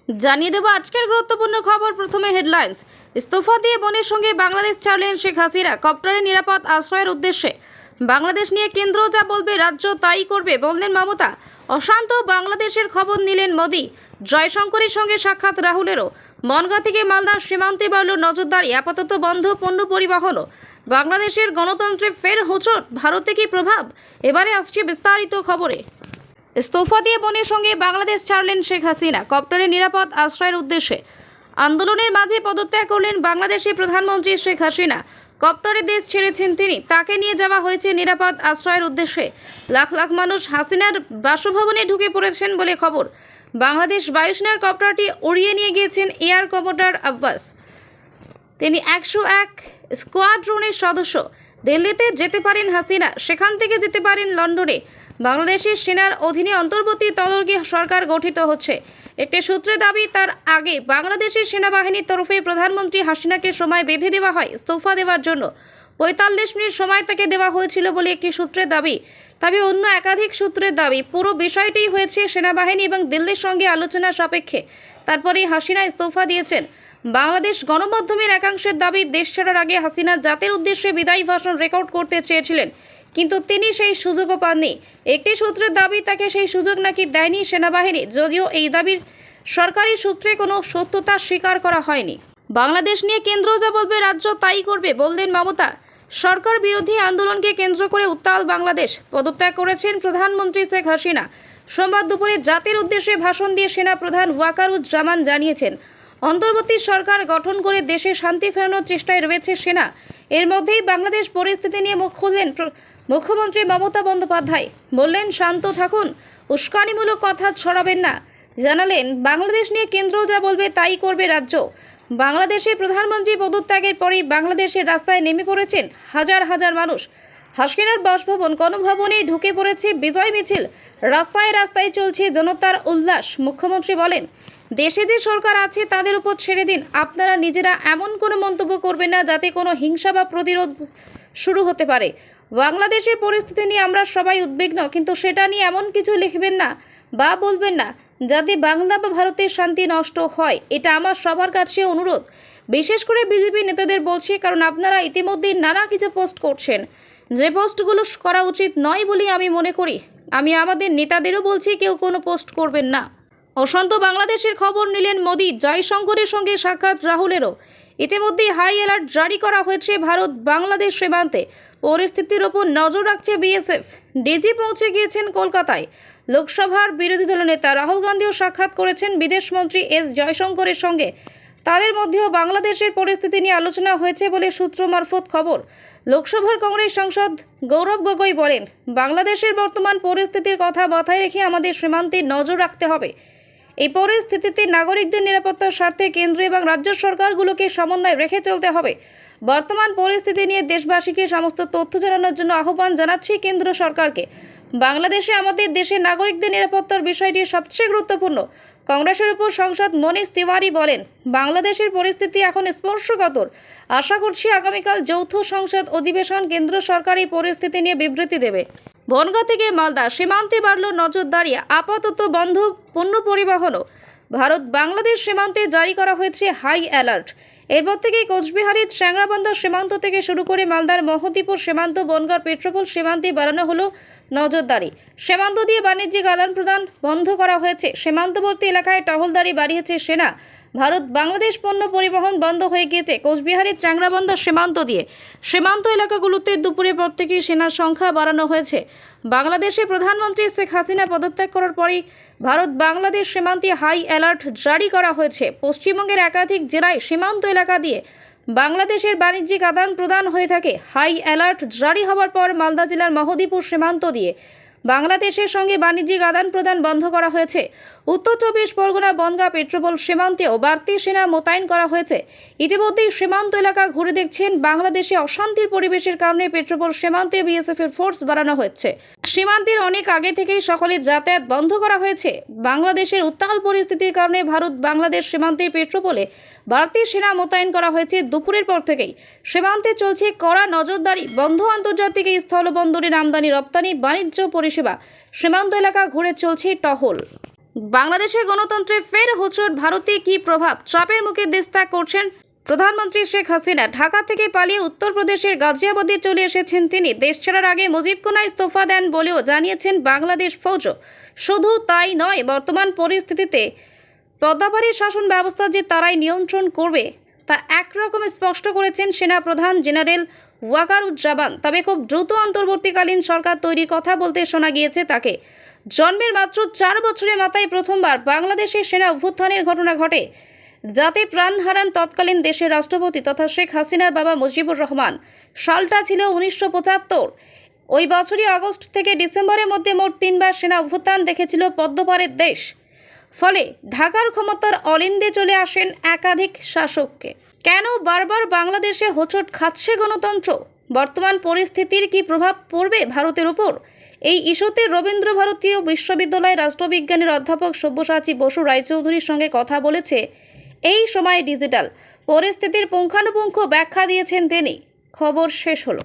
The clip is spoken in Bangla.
জানিয়ে দেব আজকের গুরুত্বপূর্ণ খবর। প্রথমে হেডলাইন্স। ইস্তফা দিয়ে বোনের সঙ্গে বাংলাদেশ ছাড়লেন শেখ হাসিনা। কপ্টারে নিরাপদ আশ্রয়ের উদ্দেশ্যে। বাংলাদেশ নিয়ে কেন্দ্র যা বলবে রাজ্য তাই করবে বললেন মমতা। অশান্ত বাংলাদেশের খবর নিলেন মোদি। জয়শঙ্করের সঙ্গে সাক্ষাৎ রাহুলেরও। বনগাঁ থেকে মালদা সীমান্তে বাড়ল নজরদারি। আপাতত বন্ধ পণ্য পরিবহনও। বাংলাদেশের গণতন্ত্রে ফের হোঁচট, ভারতে কি প্রভাব? এবারে আসছে বিস্তারিত খবরে। ইস্তফা দিয়ে বোনের সঙ্গে বাংলাদেশ ছাড়লেন শেখ হাসিনা। কপ্টারে নিরাপদ আশ্রয়ের উদ্দেশ্যে। আন্দোলনের মাঝে পদত্যাগ করলেন বাংলাদেশের প্রধানমন্ত্রী শেখ হাসিনা। কপ্টারে দেশ ছেড়েছেন তিনি। তাকে নিয়ে যাওয়া হয়েছে নিরাপদ আশ্রয়ের উদ্দেশ্যে। লাখ লাখ মানুষ হাসিনার বাসভবনে ঢুকে পড়েছেন বলে খবর। বাংলাদেশ বায়ুসেনার কপ্টারটি উড়িয়ে নিয়ে গিয়েছেন এয়ার কমান্ডার আব্বাস। তিনি 101 স্কোয়াড্রনের সদস্য। দিল্লিতে যেতে পারেন হাসিনা, সেখান থেকে যেতে পারেন লন্ডনে। বাংলাদেশের সেনার অধীনে অন্তর্বর্তীকালীন সরকার গঠিত হচ্ছে। একটি সূত্রে দাবি, তার আগে বাংলাদেশের সেনাবাহিনীর তরফে প্রধানমন্ত্রী হাসিনাকে সময় বেঁধে দেওয়া হয় ইস্তফা দেওয়ার জন্য। 45 মিনিট সময় তাকে দেওয়া হয়েছিল বলে একটি সূত্রের দাবি। তবে অন্য একাধিক সূত্রের দাবি, পুরো বিষয়টি হয়েছে সেনাবাহিনী এবং দিল্লির সঙ্গে আলোচনা সাপেক্ষে। তারপরেই হাসিনা ইস্তফা দিয়েছেন। বাংলাদেশ গণমাধ্যমের একাংশের দাবি, দেশ ছাড়ার আগে হাসিনা জাতির উদ্দেশ্যে বিদায়ী ভাষণ রেকর্ড করতে চেয়েছিলেন, কিন্তু তিনি সেই সুযোগও পাননি। একটি সূত্রের দাবি, তাকে সেই সুযোগ নাকি দেয়নি সেনাবাহিনী, যদিও এই দাবির সরকারি সূত্রে কোনো সত্যতা স্বীকার করা হয়নি। বাংলাদেশ নিয়ে কেন্দ্র যা বলবে রাজ্য তাই করবে বললেন মমতা। সরকার বিরোধী আন্দোলনকে কেন্দ্র করে উত্তাল বাংলাদেশ। পদত্যাগ করেছেন প্রধানমন্ত্রী শেখ হাসিনা। সোমবার দুপুরে জাতির উদ্দেশ্যে ভাষণ দিয়ে সেনা প্রধান ওয়াকারুজ্জামান জানিয়েছেন, অন্তর্বর্তী সরকার গঠন করে দেশে শান্তি ফেরানোর চেষ্টায় রয়েছে সেনা। এর মধ্যেই বাংলাদেশ পরিস্থিতি নিয়ে মুখ খুললেন মুখ্যমন্ত্রী মমতা বন্দ্যোপাধ্যায়। বললেন, শান্ত থাকুন, উস্কানিমূলক কথা ছড়াবেন না। জানালেন, বাংলাদেশ নিয়ে কেন্দ্র যা বলবে তাই করবে রাজ্য। বাংলাদেশের প্রধানমন্ত্রী পদত্যাগের পরেই বাংলাদেশের রাস্তায় নেমে পড়েছেন হাজার হাজার মানুষ। হাসিনার বাসভবন গণভবনে ঢুকে পড়েছে বিজয় মিছিল। রাস্তায় রাস্তায় চলছে জনতার উল্লাস। মুখ্যমন্ত্রী বলেন, দেশে যে সরকার আছে তাদের উপর ছেড়ে দিন। আপনারা নিজেরা এমন কোনো মন্তব্য করবেন না যাতে কোনো হিংসা বা প্রতিরোধ শুরু হতে পারে। বাংলাদেশের পরিস্থিতি নিয়ে আমরা সবাই উদ্বিগ্ন, কিন্তু সেটা নিয়ে এমন কিছু লিখবেন না বা বলবেন না যাতে বাংলা বা ভারতের শান্তি নষ্ট হয়। এটা আমার সবার কাছে অনুরোধ। বিশেষ করে বিজেপি নেতাদের বলছি, কারণ আপনারা ইতিমধ্যেই নানা কিছু পোস্ট করছেন, যে পোস্টগুলো করা উচিত নয় বলে আমি মনে করি। আমি আমাদের নেতাদেরও বলছি, কেউ কোনো পোস্ট করবেন না। অশান্ত বাংলাদেশের খবর নিলেন মোদি। জয়শঙ্করের সঙ্গে সাক্ষাৎ রাহুলেরও। ইতিমধ্যেই হাই অ্যালার্ট জারি করা হয়েছে ভারত বাংলাদেশ সীমান্তে। পরিস্থিতির ওপর নজর রাখছে বিএসএফ। ডিজি পৌঁছে গিয়েছেন কলকাতায়। লোকসভার বিরোধী দলনেতা রাহুল গান্ধীও সাক্ষাৎ করেছেন বিদেশমন্ত্রী এস জয়শঙ্করের সঙ্গে। তাদের মধ্যেও বাংলাদেশের পরিস্থিতি নিয়ে আলোচনা হয়েছে বলে সূত্র মারফত খবর। লোকসভার কংগ্রেস সাংসদ গৌরব গগৈ বলেন, বাংলাদেশের বর্তমান পরিস্থিতির কথা মাথায় রেখে আমাদের সীমান্তে নজর রাখতে হবে। এই পরিস্থিতিতে নাগরিকদের নিরাপত্তার স্বার্থে কেন্দ্র এবং রাজ্য সরকারগুলোকে সমন্বয় রেখে চলতে হবে। বর্তমান পরিস্থিতি নিয়ে দেশবাসীকে সমস্ত তথ্য জানানোর জন্য আহ্বান জানাচ্ছি কেন্দ্র সরকারকে। বাংলাদেশে আমাদের দেশের নাগরিকদের নিরাপত্তার বিষয়টি সবচেয়ে গুরুত্বপূর্ণ। কংগ্রেসের উপর সাংসদ মনীষ তিওয়ারি বলেন, বাংলাদেশের পরিস্থিতি এখন স্পর্শকাতর। আশা করছি আগামীকাল যৌথ সংসদ অধিবেশন কেন্দ্র সরকার এই পরিস্থিতি নিয়ে বিবৃতি দেবে। বনগাঁ থেকে মালদা সীমান্তে বাড়ল নজরদারি। আপাতত বন্ধ পণ্য পরিবহনও। ভারত বাংলাদেশ সীমান্তে জারি করা হয়েছে হাই অ্যালার্ট। এরপর থেকেই কোচবিহারের চ্যাংরাবান্ধা সীমান্ত থেকে শুরু করে মালদার মহদীপুর সীমান্ত, বনগাঁর পেট্রোপোল সীমান্তে বাড়ানো হলো নজরদারি। সীমান্ত দিয়ে বাণিজ্যিক আদান প্রদান বন্ধ করা হয়েছে। সীমান্তবর্তী এলাকায় টহলদারি বাড়িয়েছে সেনা। ভারত বাংলাদেশ পণ্য পরিবহন বন্ধ হয়ে গিয়েছে কোচবিহারের চ্যাংরাবান্ধা সীমান্ত দিয়ে। সীমান্ত এলাকাগুলোতে দুপুরের পর থেকেই সেনার সংখ্যা বাড়ানো হয়েছে। বাংলাদেশের প্রধানমন্ত্রী শেখ হাসিনা পদত্যাগ করার পরই ভারত বাংলাদেশ সীমান্তে হাই অ্যালার্ট জারি করা হয়েছে। পশ্চিমবঙ্গের একাধিক জেলায় সীমান্ত এলাকা দিয়ে বাংলাদেশের বাণিজ্যিক আদান প্রদান হয়ে থাকে। হাই অ্যালার্ট জারি হওয়ার পর মালদা জেলার মহদীপুর সীমান্ত দিয়ে বাংলাদেশের সঙ্গে বাণিজ্যিক আদান প্রদান বন্ধ করা হয়েছে। উত্তর 24 পরগনা বনগাঁ পেট্রোপোল সীমান্তেও বাড়তি সেনা মোতায়েন করা হয়েছে। ইতিমধ্যেই সীমান্ত এলাকা ঘুরে দেখছেন। বাংলাদেশে অশান্তির পরিবেশের কারণে পেট্রোপোল সীমান্তে বিএসএফ এর ফোর্স বাড়ানো হচ্ছে। সীমান্তের অনেক আগে থেকেই সকলের যাতায়াত বন্ধ করা হয়েছে। বাংলাদেশের উত্তাল পরিস্থিতির কারণে ভারত বাংলাদেশ সীমান্তের পেট্রোপোলে বাড়তি সেনা মোতায়েন করা হয়েছে। দুপুরের পর থেকেই সীমান্তে চলছে কড়া নজরদারি। বন্ধ আন্তর্জাতিক স্থলবন্দরের আমদানি রপ্তানি বাণিজ্য পরিষেবা। সীমান্ত এলাকা ঘুরে চলছে টহল। বাংলাদেশের গণতন্ত্রে ফের হোঁচট, ভারতে কী প্রভাব? চাপের মুখে দেশ ত্যাগ করছেন প্রধানমন্ত্রী শেখ হাসিনা। ঢাকা থেকে পালিয়ে উত্তরপ্রদেশের গাজিয়াবাদে চলে এসেছেন তিনি। দেশ ছাড়ার আগে মুজিবকুনা ইস্তফা দেন বলেও জানিয়েছেন বাংলাদেশ ফৌজ। শুধু তাই নয়, বর্তমান পরিস্থিতিতে পদ্মাপাড়ের শাসন ব্যবস্থা যে তারাই নিয়ন্ত্রণ করবে তা একরকম স্পষ্ট করেছেন সেনা প্রধান জেনারেল ওয়াকারুজ্জামান। তবে খুব দ্রুত অন্তর্বর্তীকালীন সরকার তৈরির কথা বলতে শোনা গিয়েছে তাকে। জন্মের মাত্র 4 বছরের মাথায় প্রথমবার বাংলাদেশের সেনা অভ্যুত্থানের ঘটনা ঘটে, যাতে প্রাণ হারান তৎকালীন দেশের রাষ্ট্রপতি তথা শেখ হাসিনার বাবা মুজিবুর রহমান। সালটা ছিল 1975। ওই বছরই আগস্ট থেকে ডিসেম্বরের মধ্যে মোট 3বার সেনা অভ্যুত্থান দেখেছিল পদ্মপাড়ের দেশ। ফলে ঢাকার ক্ষমতার অলিন্দে চলে আসেন একাধিক শাসককে। কেন বারবার বাংলাদেশে হোঁচট খাচ্ছে গণতন্ত্র? বর্তমান পরিস্থিতির কি প্রভাব পড়বে ভারতের উপর? এই ইস্যুতে রবীন্দ্র ভারতীয় বিশ্ববিদ্যালয়ের রাষ্ট্রবিজ্ঞানের অধ্যাপক সব্যসাচী বসু রায়চৌধুরীর সঙ্গে কথা বলেছে এই সময় ডিজিটাল। পরিস্থিতির পুঙ্খানুপুঙ্খ ব্যাখ্যা দিয়েছেন তিনি। খবর শেষ হলো।